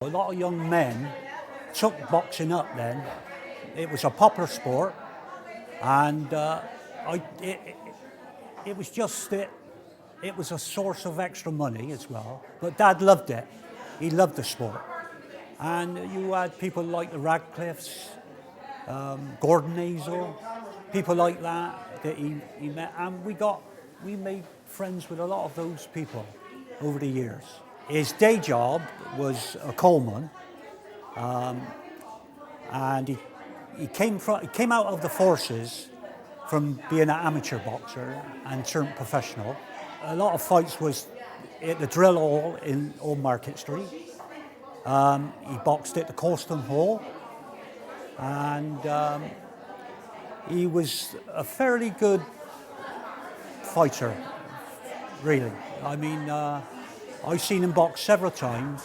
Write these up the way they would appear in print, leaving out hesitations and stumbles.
A lot of young men took boxing up then. It was a popular sport, and it was just that it was a source of extra money as well. But Dad loved it. He loved the sport. And you had people like the Radcliffes, Gordon Hazel, people like that he met. And we made friends with a lot of those people over the years. His day job was a coalman, and he came out of the forces from being an amateur boxer and turned professional. A lot of fights was at the Drill Hall in Old Market Street. He boxed at the Colston Hall, and he was a fairly good fighter, really. I mean, I've seen him box several times,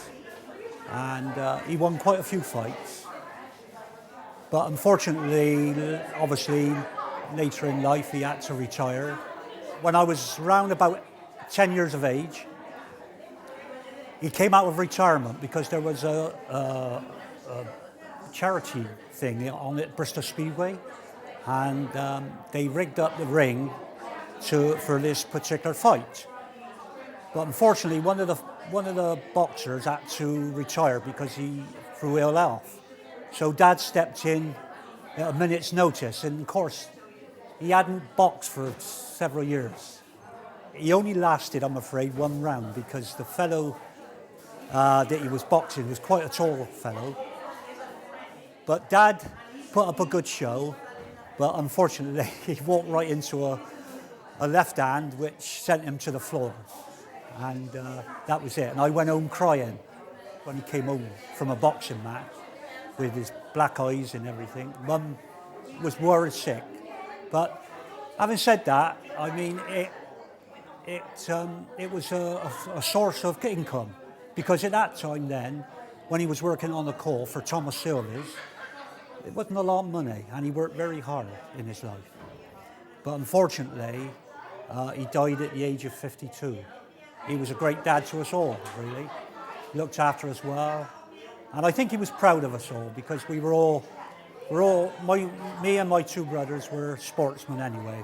and he won quite a few fights. But unfortunately, obviously, later in life, he had to retire. When I was around about 10 years of age, he came out of retirement because there was a charity thing on at Bristol Speedway, and they rigged up the ring for this particular fight. But unfortunately, one of the boxers had to retire because he through ill health. So Dad stepped in at a minute's notice, and of course, he hadn't boxed for several years. He only lasted, I'm afraid, one round because the fellow that he was boxing was quite a tall fellow. But Dad put up a good show, but unfortunately, he walked right into a left hand, which sent him to the floor. And that was it. And I went home crying when he came home from a boxing match with his black eyes and everything. Mum was worried sick. But having said that, I mean, it was a source of income, because at that time then, when he was working on the call for Thomas Silvers, it wasn't a lot of money, and he worked very hard in his life. But unfortunately, he died at the age of 52. He was a great dad to us all, really. He looked after us well. And I think he was proud of us all, because me and my two brothers were sportsmen anyway.